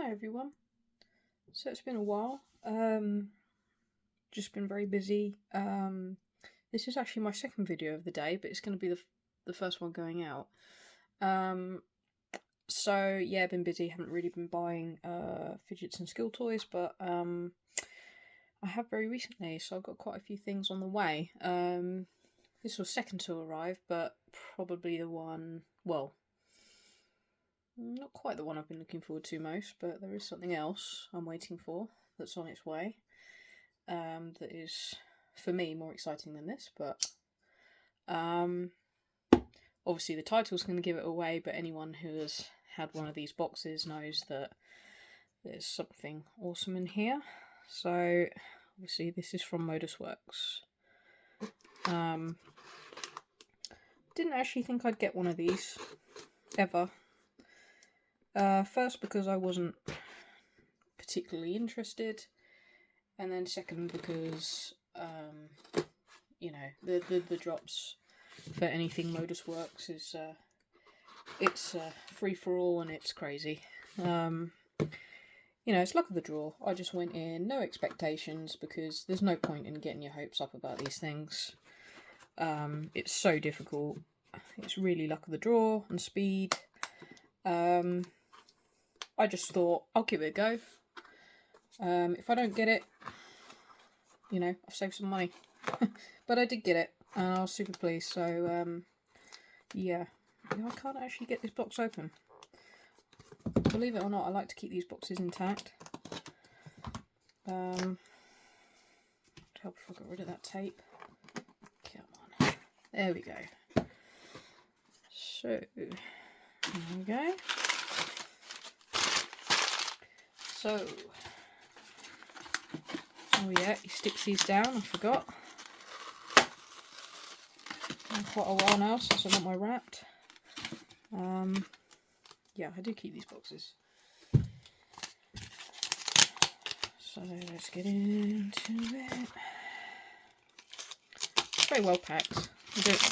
Hi everyone. So it's been a while. Just been very busy. This is actually my second video of the day, but it's going to be the first one going out. So yeah, been busy. Haven't really been buying fidgets and skill toys, but I have very recently. So I've got quite a few things on the way. This was second to arrive, but probably the one. Well, not quite the one I've been looking forward to most, but there is something else I'm waiting for that's on its way. That is, for me, more exciting than this, but obviously the title's going to give it away, but anyone who has had one of these boxes knows that there's something awesome in here. So, obviously this is from Modusworks. Didn't actually think I'd get one of these, ever. First because I wasn't particularly interested, and then second because you know, the drops for anything Modusworks is it's free for all and it's crazy. You know, it's luck of the draw. I just went in, no expectations, because there's no point in getting your hopes up about these things. It's so difficult. It's really luck of the draw and speed. I just thought, I'll give it a go. If I don't get it, you know, I've saved some money. But I did get it, and I was super pleased, so, yeah. I can't actually get this box open. Believe it or not, I like to keep these boxes intact. Help if I got rid of that tape. Come on. There we go. So, there we go. So, oh yeah, he sticks these down, I forgot. Quite a while now since I got my wrapped. Yeah, I do keep these boxes. So let's get into it. It's very well packed.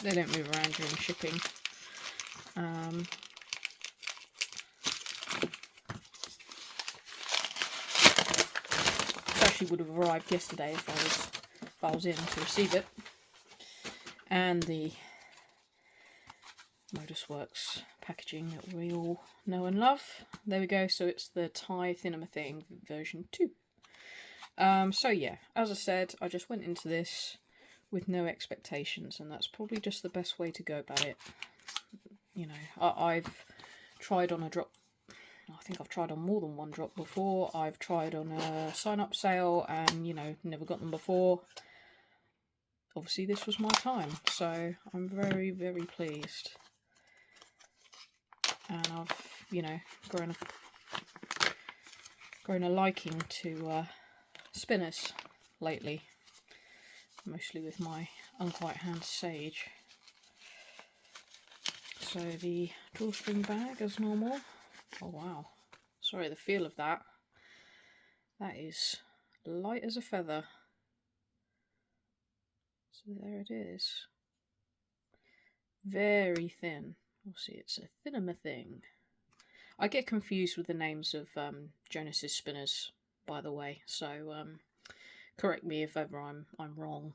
They don't move around during shipping. It actually would have arrived yesterday if I was in to receive it. And the Modusworks packaging that we all know and love. There we go. So it's the Thinamathing version 2. So yeah, as I said, I just went into this with no expectations, and that's probably just the best way to go about it. You know, I've tried on a drop. I think I've tried on more than one drop before. I've tried on a sign-up sale and, you know, never got them before. Obviously this was my time, so I'm very, very pleased. And I've, you know, grown a liking to spinners lately, mostly with my Unquiet Hand Sage. So the drawstring bag as normal. Oh wow, sorry, the feel of that. That is light as a feather. So there it is. Very thin. Obviously it's a Thinamathing. I get confused with the names of Jonas's spinners, by the way, so correct me if ever I'm wrong,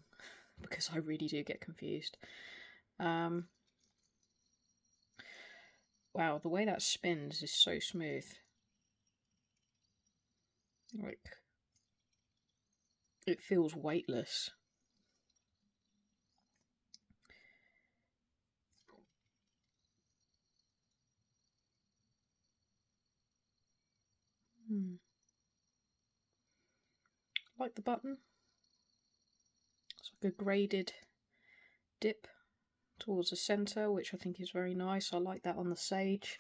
because I really do get confused. Wow, the way that spins is so smooth. Like, it feels weightless. Like the button. It's like a graded dip towards the centre, which I think is very nice. I like that on the Sage.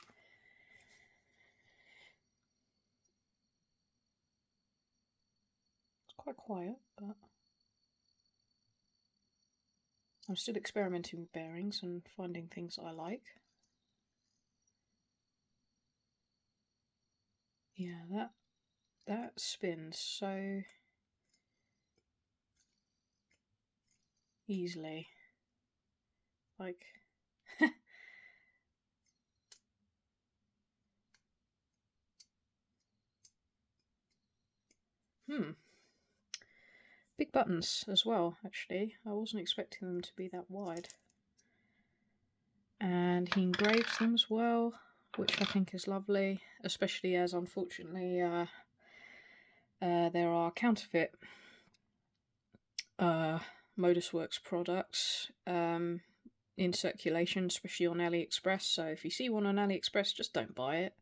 It's quite quiet, but I'm still experimenting with bearings and finding things I like. Yeah, that spins so easily. Like, Big buttons as well, actually. I wasn't expecting them to be that wide. And he engraves them as well, which I think is lovely, especially as, unfortunately, there are counterfeit Modusworks products in circulation, especially on AliExpress. So if you see one on AliExpress, just don't buy it.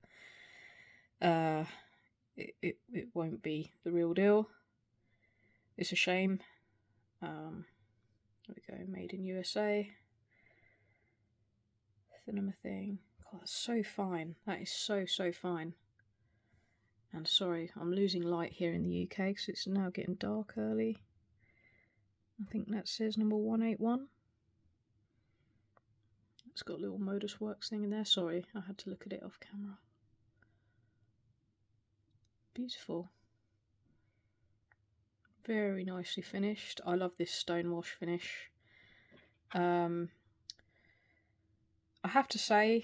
It won't be the real deal. It's a shame. There we go, made in USA. Thinamathing. God, that's so fine. That is so fine. And sorry, I'm losing light here in the UK because it's now getting dark early. I think that says number 181. It's got a little Modusworks thing in there. Sorry, I had to look at it off camera. Beautiful. Very nicely finished. I love this stonewash finish. I have to say,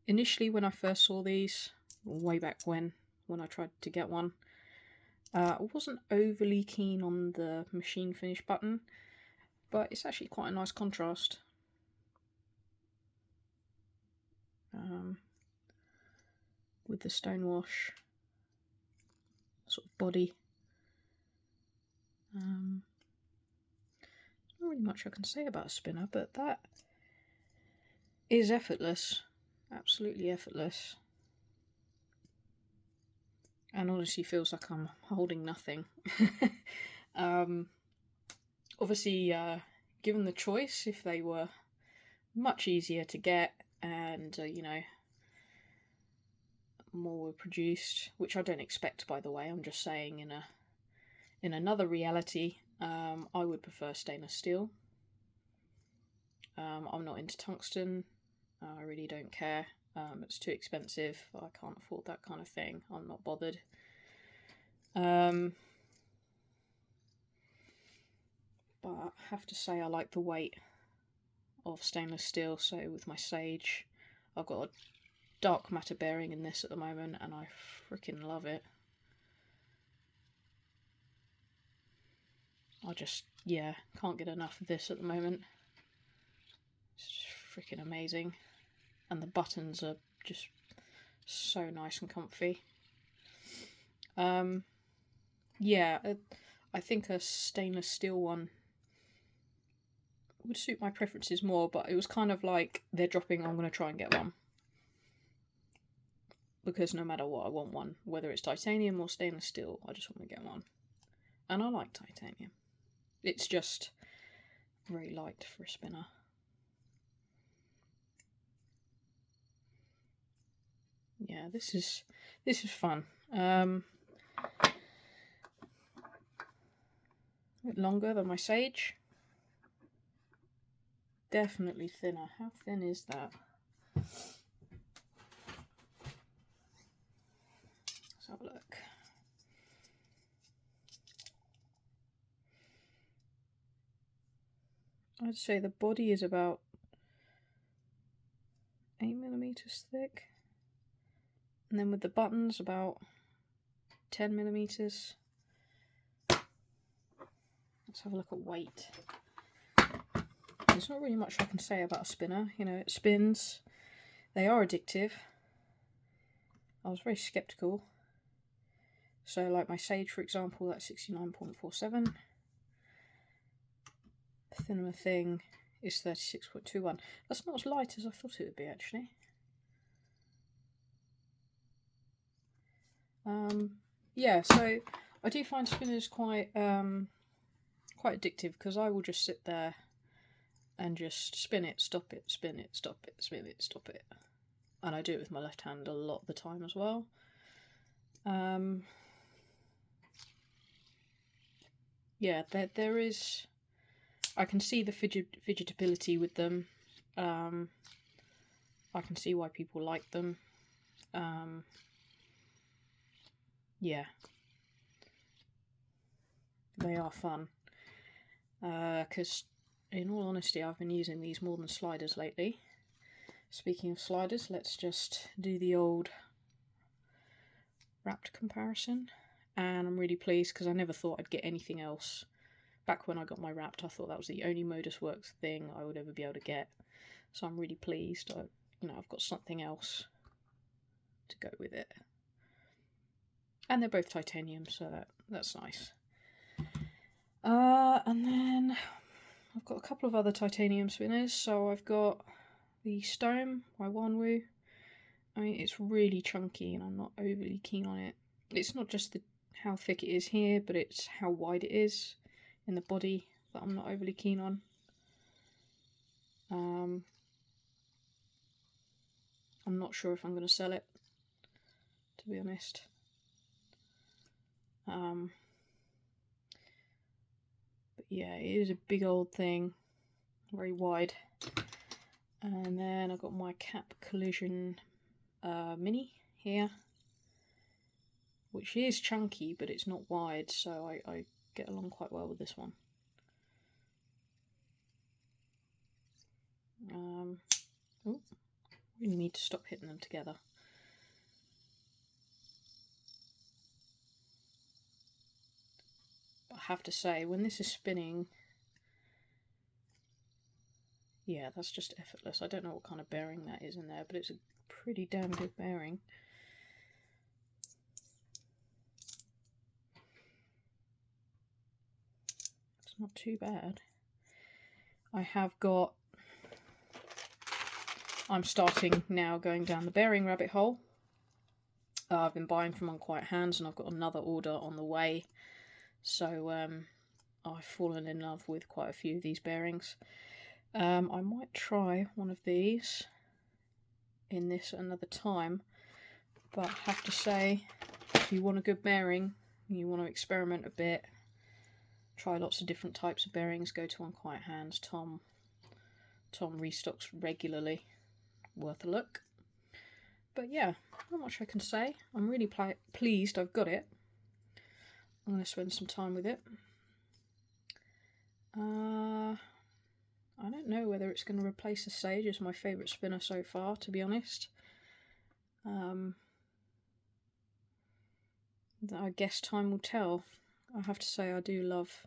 initially when I first saw these, way back when I tried to get one, I wasn't overly keen on the machine finish button, but it's actually quite a nice contrast. With the stonewash sort of body. Not really much I can say about a spinner, but that is effortless. Absolutely effortless. And honestly feels like I'm holding nothing. Obviously, given the choice, if they were much easier to get and, you know, more were produced, which I don't expect, by the way, I'm just saying in another reality, I would prefer stainless steel. I'm not into tungsten. I really don't care. It's too expensive. I can't afford that kind of thing. I'm not bothered. But I have to say I like the weight of stainless steel. So with my Sage, I've got a dark matter bearing in this at the moment, and I freaking love it. I just, yeah, can't get enough of this at the moment. It's just freaking amazing. And the buttons are just so nice and comfy. Yeah, I think a stainless steel one would suit my preferences more, but it was kind of like they're dropping, I'm going to try and get one. Because no matter what, I want one. Whether it's titanium or stainless steel, I just want to get one. And I like titanium. It's just very light for a spinner. Yeah, this is fun. A bit longer than my Sage. Definitely thinner. How thin is that? Let's have a look. I'd say the body is about 8mm thick. And then with the buttons, about 10mm. Let's have a look at weight. There's not really much I can say about a spinner. You know, it spins. They are addictive. I was very sceptical. So like my Sage, for example, that's 69.47. Thinamathing is 36.21. That's not as light as I thought it would be, actually. Yeah, so I do find spinners quite addictive, because I will just sit there and just spin it, stop it, spin it, stop it, spin it, stop it. And I do it with my left hand a lot of the time as well. Yeah, there is... I can see the fidgetability with them. I can see why people like them. Yeah. They are fun. Because, in all honesty, I've been using these more than sliders lately. Speaking of sliders, let's just do the old wrapped comparison. and I'm really pleased because I never thought I'd get anything else. Back when I got my Wrapped, I thought that was the only Modusworks thing I would ever be able to get. So I'm really pleased. I've got something else to go with it. And they're both titanium, so that's nice. And then I've got a couple of other titanium spinners. So I've got the Stone by Wanwu. I mean, it's really chunky and I'm not overly keen on it. It's not just how thick it is here, but it's how wide it is in the body that I'm not overly keen on. I'm not sure if I'm going to sell it, to be honest. But yeah, it is a big old thing, very wide. And then I've got my Cap Collision Mini here, which is chunky, but it's not wide, so I get along quite well with this one. Oh, really need to stop hitting them together. But I have to say, when this is spinning, yeah, that's just effortless. I don't know what kind of bearing that is in there, but it's a pretty damn good bearing. It's not too bad. I'm starting now going down the bearing rabbit hole. I've been buying from On Quiet Hands and I've got another order on the way. So I've fallen in love with quite a few of these bearings. I might try one of these in this another time. But I have to say, if you want a good bearing, you want to experiment a bit, try lots of different types of bearings, go to On Quiet Hands. Tom restocks regularly. Worth a look. But yeah, not much I can say. I'm really pleased I've got it. I'm going to spend some time with it. I don't know whether it's going to replace the Sage as my favourite spinner so far, to be honest. I guess time will tell. I have to say I do love,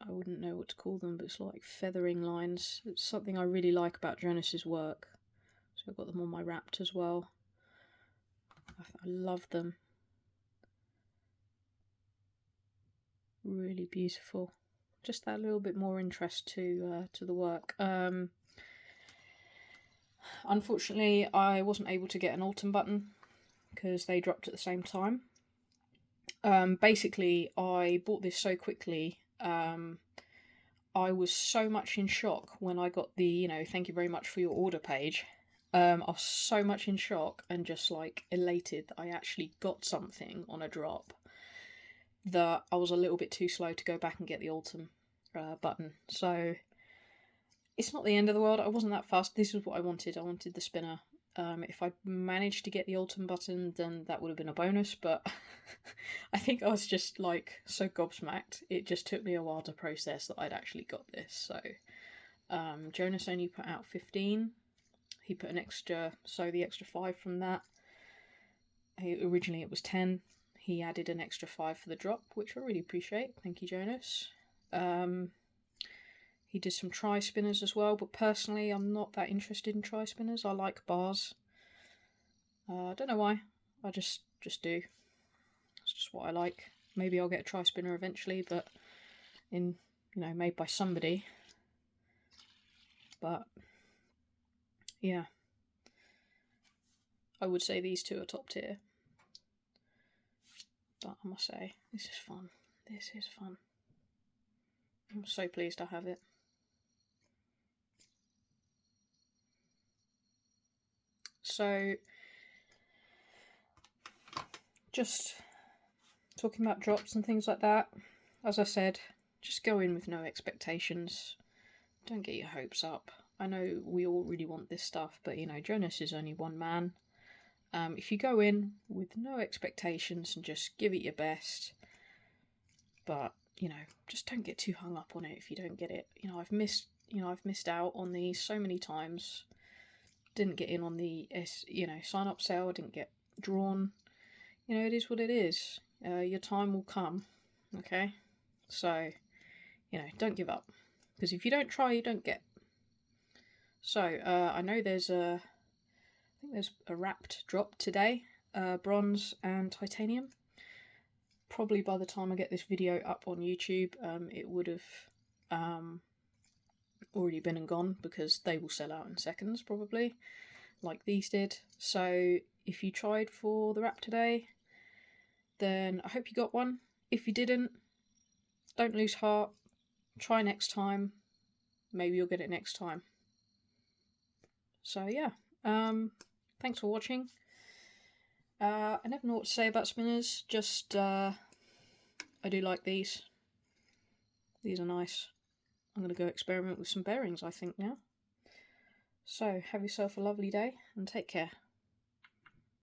I wouldn't know what to call them, but it's like feathering lines. It's something I really like about Jonas's work. So I've got them on my Wrapped as well. I love them. Really beautiful. Just that little bit more interest to the work. Unfortunately, I wasn't able to get an Autumn button because they dropped at the same time. Basically, I bought this so quickly. I was so much in shock when I got the, thank you very much for your order page. I was so much in shock and just like elated that I actually got something on a drop that I was a little bit too slow to go back and get the Autumn button. So it's not the end of the world. I wasn't that fast. This is what I wanted. I wanted the spinner. If I managed to get the Autumn button, then that would have been a bonus, but I think I was just like so gobsmacked. It just took me a while to process that I'd actually got this. So Jonas only put out 15. He put an extra, so the extra 5 from that. Originally it was 10. He added an extra 5 for the drop, which I really appreciate. Thank you, Jonas. He did some tri-spinners as well, but personally I'm not that interested in tri-spinners. I like bars. I don't know why. I just do. It's just what I like. Maybe I'll get a tri-spinner eventually, but made by somebody. But yeah, I would say these two are top tier. But I must say, this is fun. This is fun. I'm so pleased I have it. So, just talking about drops and things like that. As I said, just go in with no expectations. Don't get your hopes up. I know we all really want this stuff, but Jonas is only one man. If you go in with no expectations and just give it your best, but just don't get too hung up on it if you don't get it. I've missed out on these so many times. Didn't get in on the sign up sale. I didn't get drawn. you know, it is what it is. Your time will come, okay? So, you know, don't give up. Because if you don't try, you don't get. So, I know there's I think there's a wrapped drop today, bronze and titanium. Probably by the time I get this video up on YouTube, it would have already been and gone, because they will sell out in seconds probably, like these did. So if you tried for the wrap today, then I hope you got one. If you didn't, don't lose heart. Try next time. Maybe you'll get it next time. So yeah, thanks for watching. I never know what to say about spinners, just I do like these. These are nice. I'm going to go experiment with some bearings, I think, now. So, have yourself a lovely day, and take care.